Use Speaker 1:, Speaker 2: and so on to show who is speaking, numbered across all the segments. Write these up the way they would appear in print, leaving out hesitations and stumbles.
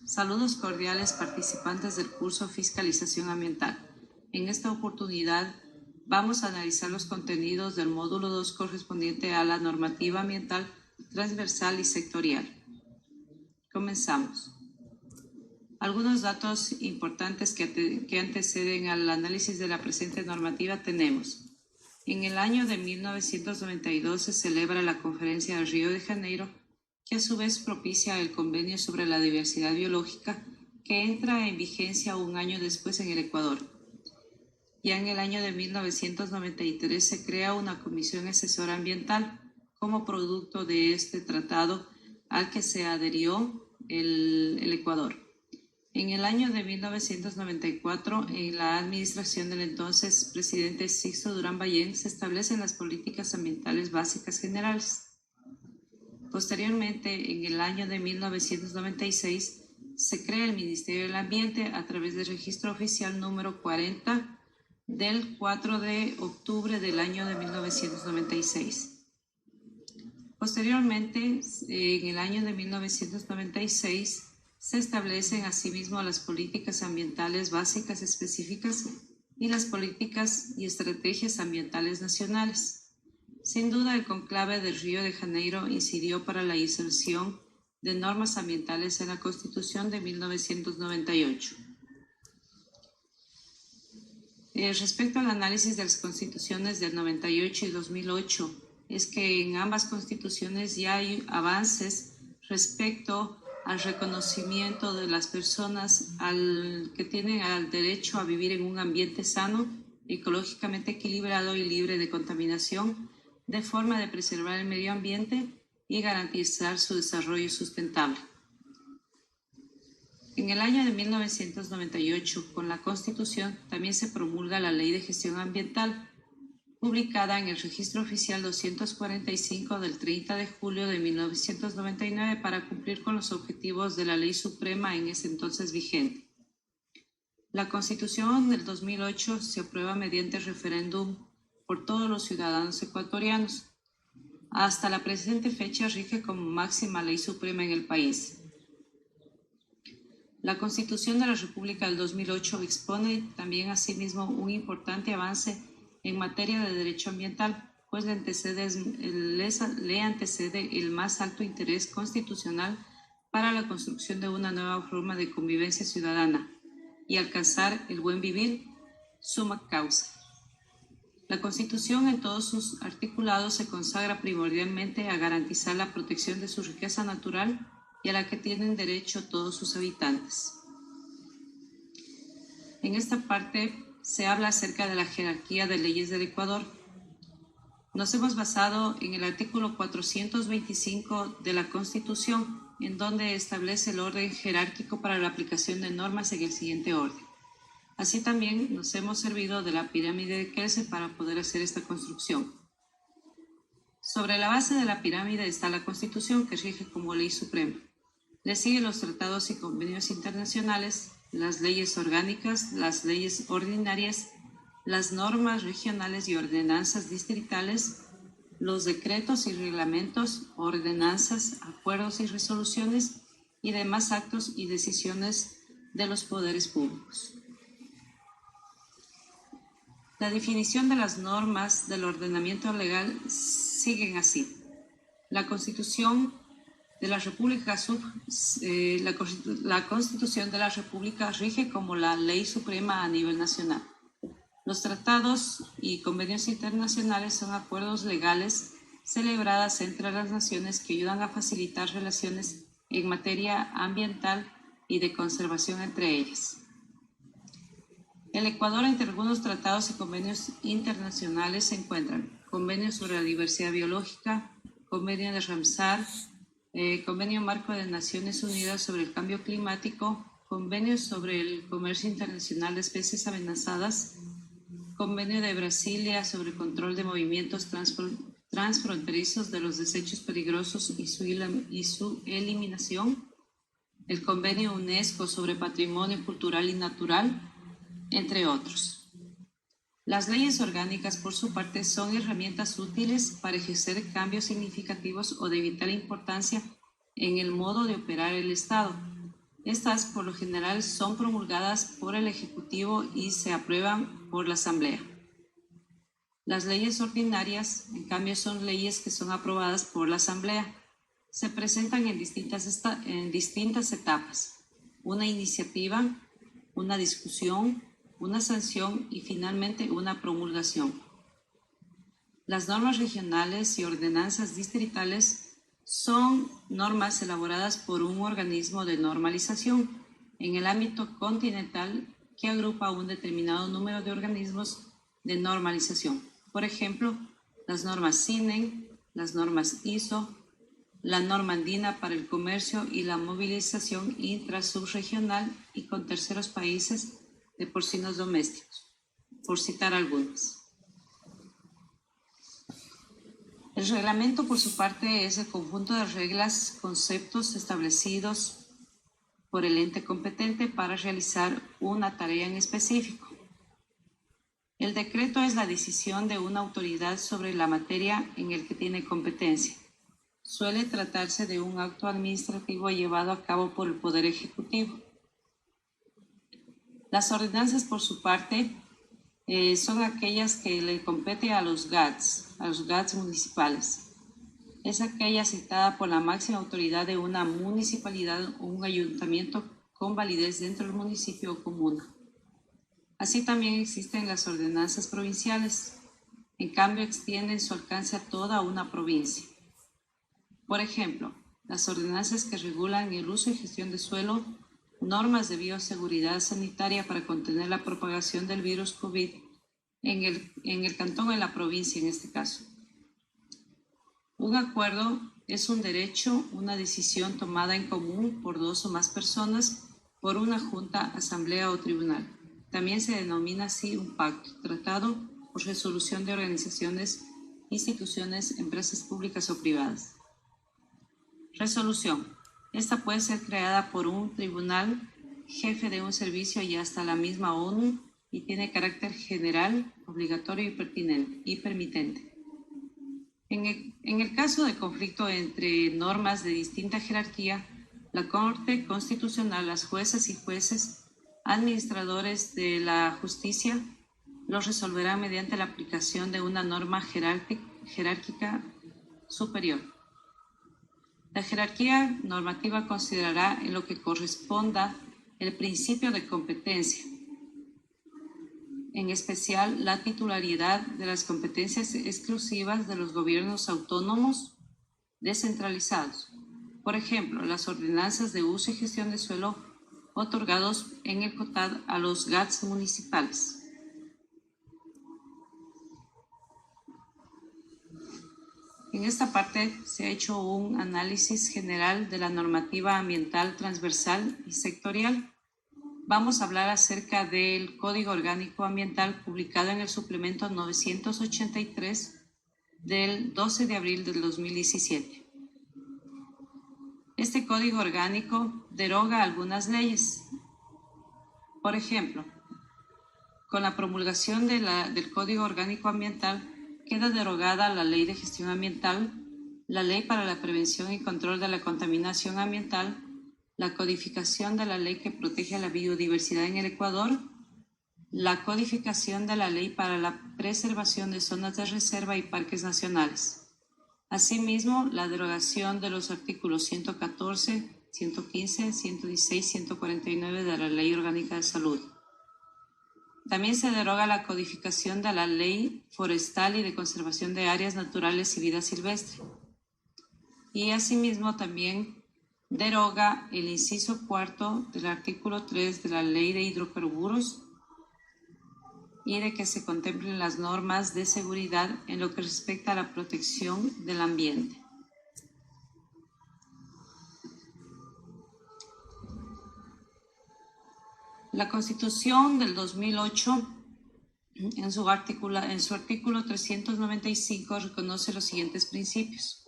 Speaker 1: Saludos cordiales participantes del curso Fiscalización Ambiental. En esta oportunidad vamos a analizar los contenidos del módulo 2 correspondiente a la normativa ambiental transversal y sectorial. Comenzamos. Algunos datos importantes que anteceden al análisis de la presente normativa tenemos. En el año de 1992 se celebra la Conferencia de Río de Janeiro, que a su vez propicia el Convenio sobre la Diversidad Biológica, que entra en vigencia un año después en el Ecuador. Ya en el año de 1993 se crea una Comisión Asesora Ambiental como producto de este tratado al que se adhirió el Ecuador. En el año de 1994, en la administración del entonces presidente Sixto Durán Ballén, se establecen las políticas ambientales básicas generales. Posteriormente, en el año de 1996, se crea el Ministerio del Ambiente a través del registro oficial número 40 del 4 de octubre del año de 1996. Posteriormente, en el año de 1996, se establecen asimismo las políticas ambientales básicas específicas y las políticas y estrategias ambientales nacionales. Sin duda, el conclave del Río de Janeiro incidió para la inserción de normas ambientales en la Constitución de 1998. Respecto al análisis de las constituciones del 98 y 2008, es que en ambas constituciones ya hay avances respecto al reconocimiento de las personas que tienen el derecho a vivir en un ambiente sano, ecológicamente equilibrado y libre de contaminación, de forma de preservar el medio ambiente y garantizar su desarrollo sustentable. En el año de 1998, con la Constitución, también se promulga la Ley de Gestión Ambiental, publicada en el Registro Oficial 245 del 30 de julio de 1999 para cumplir con los objetivos de la Ley Suprema en ese entonces vigente. La Constitución del 2008 se aprueba mediante referéndum por todos los ciudadanos ecuatorianos. Hasta la presente fecha rige como máxima ley suprema en el país. La Constitución de la República del 2008 expone también asimismo un importante avance en materia de derecho ambiental, pues le antecede el más alto interés constitucional para la construcción de una nueva forma de convivencia ciudadana y alcanzar el buen vivir, summa causa. La Constitución en todos sus articulados se consagra primordialmente a garantizar la protección de su riqueza natural y a la que tienen derecho todos sus habitantes. En esta parte se habla acerca de la jerarquía de leyes del Ecuador. Nos hemos basado en el artículo 425 de la Constitución, en donde establece el orden jerárquico para la aplicación de normas en el siguiente orden. Así también nos hemos servido de la pirámide de Kelsen para poder hacer esta construcción. Sobre la base de la pirámide está la Constitución, que rige como ley suprema. Le siguen los tratados y convenios internacionales, las leyes orgánicas, las leyes ordinarias, las normas regionales y ordenanzas distritales, los decretos y reglamentos, ordenanzas, acuerdos y resoluciones y demás actos y decisiones de los poderes públicos. La definición de las normas del ordenamiento legal siguen así. La Constitución de la República la Constitución de la República rige como la ley suprema a nivel nacional. Los tratados y convenios internacionales son acuerdos legales celebrados entre las naciones que ayudan a facilitar relaciones en materia ambiental y de conservación entre ellas. El Ecuador, entre algunos tratados y convenios internacionales, se encuentran Convenio sobre la Diversidad Biológica, Convenio de Ramsar, Convenio Marco de Naciones Unidas sobre el Cambio Climático, Convenio sobre el Comercio Internacional de Especies Amenazadas, Convenio de Brasilia sobre el control de movimientos transfronterizos de los desechos peligrosos y su eliminación, el Convenio UNESCO sobre Patrimonio Cultural y Natural, entre otros. Las leyes orgánicas, por su parte, son herramientas útiles para ejercer cambios significativos o de vital importancia en el modo de operar el Estado. Estas, por lo general, son promulgadas por el Ejecutivo y se aprueban por la Asamblea. Las leyes ordinarias, en cambio, son leyes que son aprobadas por la Asamblea. Se presentan en distintas etapas: una iniciativa, una discusión, una sanción y finalmente una promulgación. Las normas regionales y ordenanzas distritales son normas elaboradas por un organismo de normalización en el ámbito continental que agrupa un determinado número de organismos de normalización. Por ejemplo, las normas CINEN, las normas ISO, la norma andina para el comercio y la movilización intrasubregional y con terceros países de porcinos domésticos, por citar algunas. El reglamento, por su parte, es el conjunto de reglas, conceptos establecidos por el ente competente para realizar una tarea en específico. El decreto es la decisión de una autoridad sobre la materia en el que tiene competencia. Suele tratarse de un acto administrativo llevado a cabo por el Poder Ejecutivo. Las ordenanzas, por su parte, son aquellas que le competen a los GATS municipales. Es aquella citada por la máxima autoridad de una municipalidad o un ayuntamiento con validez dentro del municipio o comuna. Así también existen las ordenanzas provinciales. En cambio, extienden su alcance a toda una provincia. Por ejemplo, las ordenanzas que regulan el uso y gestión de suelo, normas de bioseguridad sanitaria para contener la propagación del virus COVID en el cantón o en la provincia en este caso. Un acuerdo es un derecho, una decisión tomada en común por dos o más personas por una junta, asamblea o tribunal. También se denomina así un pacto, tratado o resolución de organizaciones, instituciones, empresas públicas o privadas. Resolución. Esta puede ser creada por un tribunal, jefe de un servicio y hasta la misma ONU y tiene carácter general, obligatorio y permitente. En el caso de conflicto entre normas de distinta jerarquía, la Corte Constitucional, las juezas y jueces, administradores de la justicia, los resolverán mediante la aplicación de una norma jerárquica superior. La jerarquía normativa considerará en lo que corresponda el principio de competencia, en especial la titularidad de las competencias exclusivas de los gobiernos autónomos descentralizados. Por ejemplo, las ordenanzas de uso y gestión de suelo otorgados en el COTAD a los GATS municipales. En esta parte se ha hecho un análisis general de la normativa ambiental transversal y sectorial. Vamos a hablar acerca del Código Orgánico Ambiental publicado en el suplemento 983 del 12 de abril del 2017. Este Código Orgánico deroga algunas leyes. Por ejemplo, con la promulgación del Código Orgánico Ambiental queda derogada la Ley de Gestión Ambiental, la Ley para la Prevención y Control de la Contaminación Ambiental, la codificación de la Ley que protege a la biodiversidad en el Ecuador, la codificación de la Ley para la Preservación de Zonas de Reserva y Parques Nacionales. Asimismo, la derogación de los artículos 114, 115, 116, 149 de la Ley Orgánica de Salud. También se deroga la codificación de la Ley Forestal y de Conservación de Áreas Naturales y Vida Silvestre. Y asimismo también deroga el inciso cuarto del artículo 3 de la Ley de Hidrocarburos y de que se contemplen las normas de seguridad en lo que respecta a la protección del ambiente. La Constitución del 2008, en su artículo 395, reconoce los siguientes principios.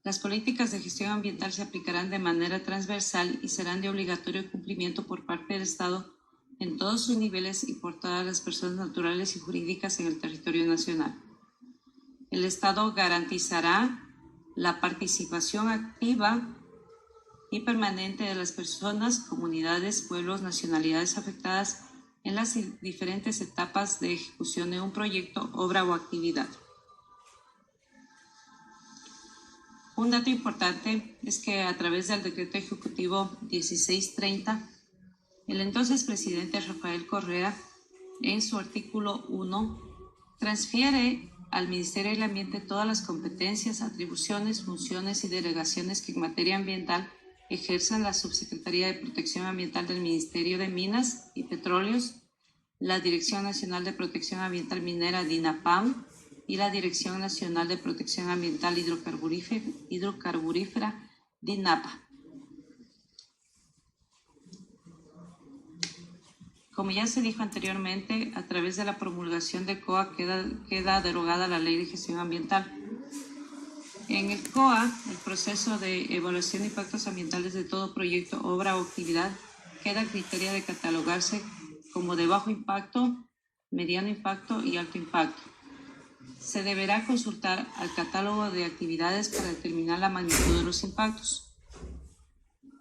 Speaker 1: Las políticas de gestión ambiental se aplicarán de manera transversal y serán de obligatorio cumplimiento por parte del Estado en todos sus niveles y por todas las personas naturales y jurídicas en el territorio nacional. El Estado garantizará la participación activa y permanente de las personas, comunidades, pueblos, nacionalidades afectadas en las diferentes etapas de ejecución de un proyecto, obra o actividad. Un dato importante es que a través del Decreto Ejecutivo 1630, el entonces presidente Rafael Correa, en su artículo 1, transfiere al Ministerio del Ambiente todas las competencias, atribuciones, funciones y delegaciones que en materia ambiental ejerzan la Subsecretaría de Protección Ambiental del Ministerio de Minas y Petróleos, la Dirección Nacional de Protección Ambiental Minera DINAPAM y la Dirección Nacional de Protección Ambiental Hidrocarburífera DINAPA. Como ya se dijo anteriormente, a través de la promulgación del COA queda derogada la Ley de Gestión Ambiental. En el COA, el proceso de evaluación de impactos ambientales de todo proyecto, obra o actividad queda a criterio de catalogarse como de bajo impacto, mediano impacto y alto impacto. Se deberá consultar al catálogo de actividades para determinar la magnitud de los impactos.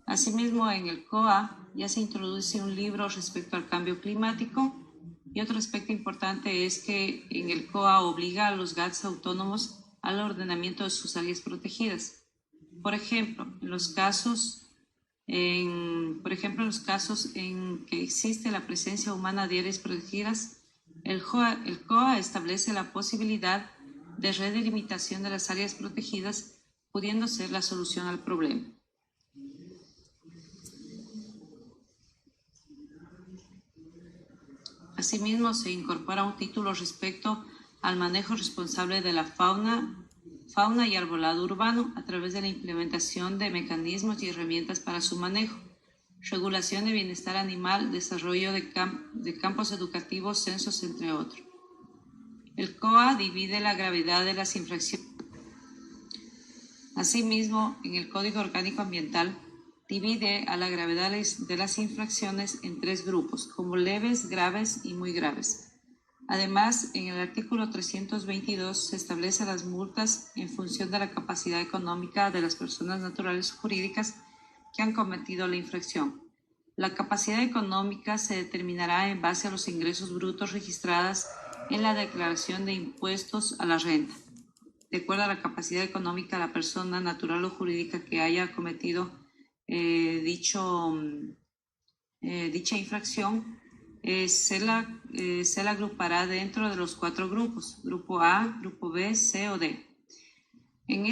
Speaker 1: Asimismo, en el COA ya se introduce un libro respecto al cambio climático y otro aspecto importante es que en el COA obliga a los GATS autónomos al ordenamiento de sus áreas protegidas. Por ejemplo, en los casos en que existe la presencia humana de áreas protegidas, el COA establece la posibilidad de redelimitación de las áreas protegidas, pudiendo ser la solución al problema. Asimismo, se incorpora un título respecto al manejo responsable de la fauna y arbolado urbano a través de la implementación de mecanismos y herramientas para su manejo, regulación de bienestar animal, desarrollo de campos educativos, censos, entre otros. El COA divide la gravedad de las infracciones. Asimismo, en el Código Orgánico Ambiental, divide a la gravedad de las infracciones en 3 grupos, como leves, graves y muy graves. Además, en el artículo 322 se establecen las multas en función de la capacidad económica de las personas naturales o jurídicas que han cometido la infracción. La capacidad económica se determinará en base a los ingresos brutos registrados en la declaración de impuestos a la renta. De acuerdo a la capacidad económica de la persona natural o jurídica que haya cometido dicha infracción, se la agrupará dentro de los 4 grupos, grupo A, grupo B, C o D. En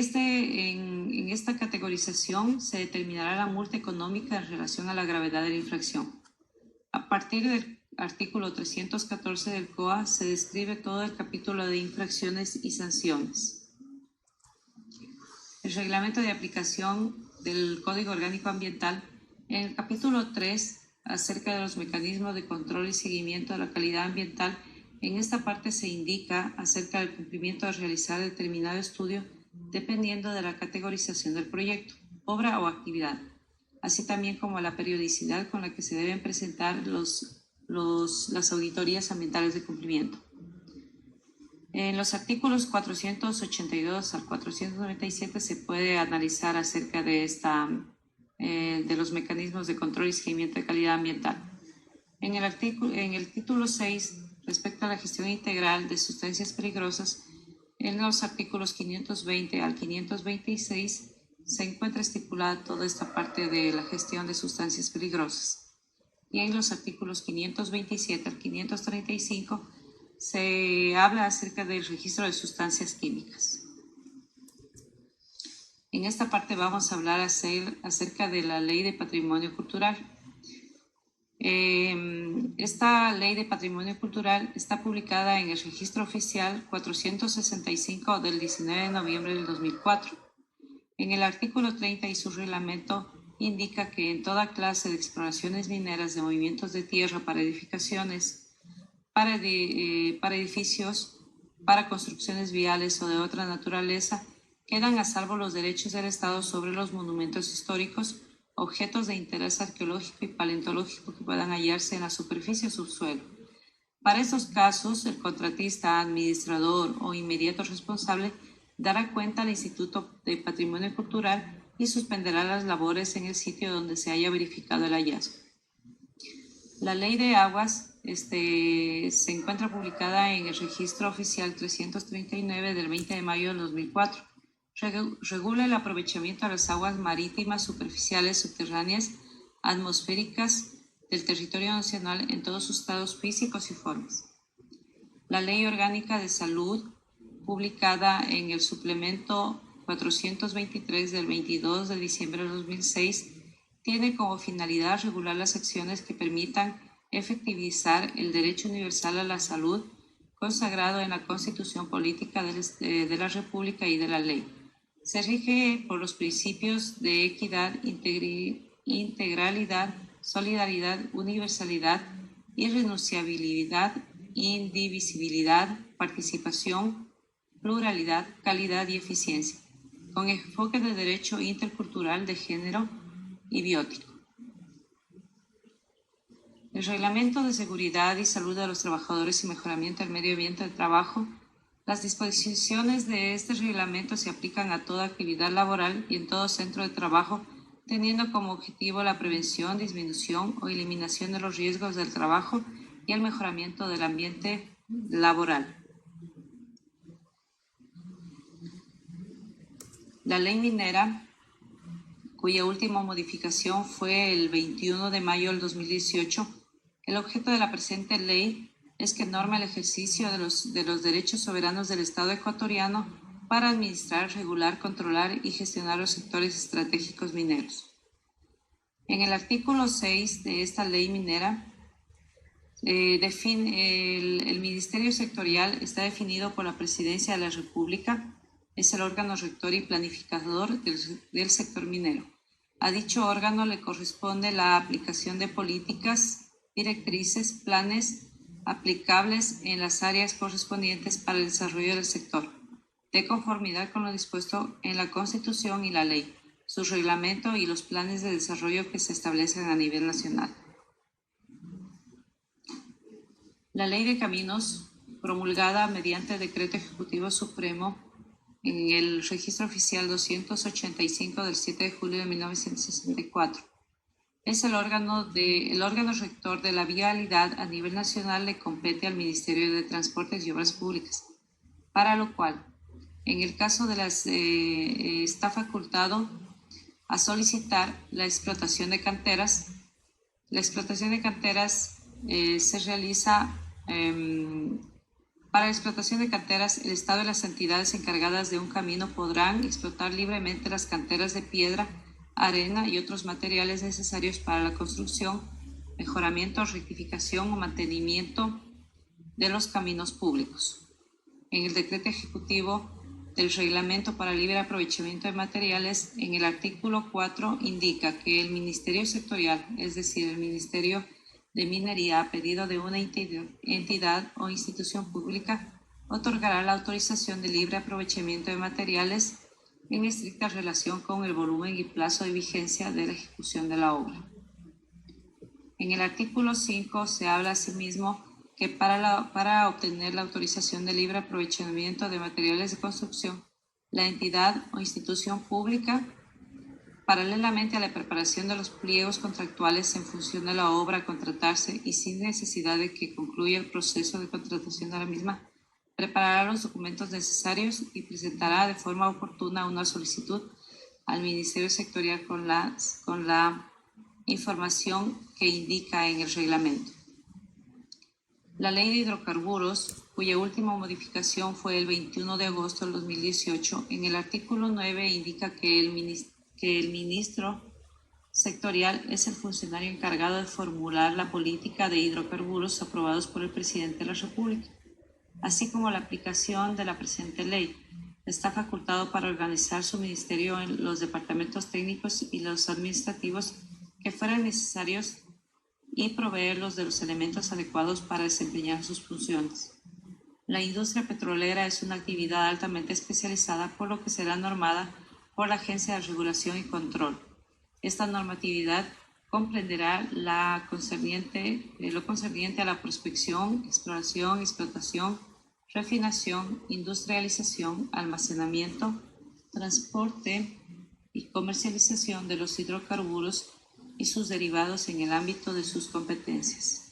Speaker 1: esta categorización se determinará la multa económica en relación a la gravedad de la infracción. A partir del artículo 314 del COA se describe todo el capítulo de infracciones y sanciones. El reglamento de aplicación del Código Orgánico Ambiental, en el capítulo 3, acerca de los mecanismos de control y seguimiento de la calidad ambiental, en esta parte se indica acerca del cumplimiento de realizar determinado estudio dependiendo de la categorización del proyecto, obra o actividad, así también como la periodicidad con la que se deben presentar las auditorías ambientales de cumplimiento. En los artículos 482 al 497 se puede analizar acerca de los mecanismos de control y seguimiento de calidad ambiental. En el título 6, respecto a la gestión integral de sustancias peligrosas, en los artículos 520 al 526 se encuentra estipulada toda esta parte de la gestión de sustancias peligrosas. Y en los artículos 527 al 535 se habla acerca del registro de sustancias químicas. En esta parte vamos a hablar acerca de la Ley de Patrimonio Cultural. Esta Ley de Patrimonio Cultural está publicada en el Registro Oficial 465 del 19 de noviembre del 2004. En el artículo 30 y su reglamento indica que en toda clase de exploraciones mineras de movimientos de tierra para edificaciones, para edificios, para construcciones viales o de otra naturaleza, quedan a salvo los derechos del Estado sobre los monumentos históricos, objetos de interés arqueológico y paleontológico que puedan hallarse en la superficie o subsuelo. Para estos casos, el contratista, administrador o inmediato responsable dará cuenta al Instituto de Patrimonio Cultural y suspenderá las labores en el sitio donde se haya verificado el hallazgo. La Ley de Aguas se encuentra publicada en el Registro Oficial 339 del 20 de mayo del 2004. Regula el aprovechamiento de las aguas marítimas, superficiales, subterráneas, atmosféricas del territorio nacional en todos sus estados físicos y formas. La Ley Orgánica de Salud, publicada en el suplemento 423 del 22 de diciembre de 2006, tiene como finalidad regular las acciones que permitan efectivizar el derecho universal a la salud consagrado en la Constitución Política de la República y de la Ley. Se rige por los principios de equidad, integralidad, solidaridad, universalidad, irrenunciabilidad, indivisibilidad, participación, pluralidad, calidad y eficiencia, con enfoque de derecho intercultural, de género y biótico. El Reglamento de Seguridad y Salud de los Trabajadores y Mejoramiento del Medio Ambiente del Trabajo. Las disposiciones de este reglamento se aplican a toda actividad laboral y en todo centro de trabajo, teniendo como objetivo la prevención, disminución o eliminación de los riesgos del trabajo y el mejoramiento del ambiente laboral. La Ley Minera, cuya última modificación fue el 21 de mayo del 2018, el objeto de la presente ley es que norma el ejercicio de los derechos soberanos del Estado ecuatoriano para administrar, regular, controlar y gestionar los sectores estratégicos mineros. En el artículo 6 de esta ley minera, el Ministerio Sectorial está definido por la Presidencia de la República, es el órgano rector y planificador del sector minero. A dicho órgano le corresponde la aplicación de políticas, directrices, planes aplicables en las áreas correspondientes para el desarrollo del sector, de conformidad con lo dispuesto en la Constitución y la ley, su reglamento y los planes de desarrollo que se establecen a nivel nacional. La Ley de Caminos, promulgada mediante Decreto Ejecutivo Supremo en el Registro Oficial 285 del 7 de julio de 1964. Es el órgano rector de la vialidad a nivel nacional, le compete al Ministerio de Transportes y Obras Públicas, para lo cual, en el caso de las está facultado a solicitar la explotación de canteras. La explotación de canteras se realiza para la explotación de canteras. El Estado y las entidades encargadas de un camino podrán explotar libremente las canteras de piedra, arena y otros materiales necesarios para la construcción, mejoramiento, rectificación o mantenimiento de los caminos públicos. En el decreto ejecutivo del Reglamento para Libre Aprovechamiento de Materiales, en el artículo 4 indica que el Ministerio Sectorial, es decir, el Ministerio de Minería, a pedido de una entidad o institución pública, otorgará la autorización de libre aprovechamiento de materiales en estricta relación con el volumen y plazo de vigencia de la ejecución de la obra. En el artículo 5 se habla asimismo que para obtener la autorización de libre aprovechamiento de materiales de construcción, la entidad o institución pública, paralelamente a la preparación de los pliegos contractuales en función de la obra a contratarse y sin necesidad de que concluya el proceso de contratación de la misma, preparará los documentos necesarios y presentará de forma oportuna una solicitud al Ministerio Sectorial con la información que indica en el reglamento. La Ley de Hidrocarburos, cuya última modificación fue el 21 de agosto del 2018, en el artículo 9 indica que el ministro sectorial es el funcionario encargado de formular la política de hidrocarburos aprobados por el presidente de la República, así como la aplicación de la presente ley. Está facultado para organizar su ministerio en los departamentos técnicos y los administrativos que fueran necesarios y proveerlos de los elementos adecuados para desempeñar sus funciones. La industria petrolera es una actividad altamente especializada, por lo que será normada por la Agencia de Regulación y Control. Esta normatividad comprenderá lo concerniente a la prospección, exploración, explotación, refinación, industrialización, almacenamiento, transporte, y comercialización de los hidrocarburos y sus derivados en el ámbito de sus competencias.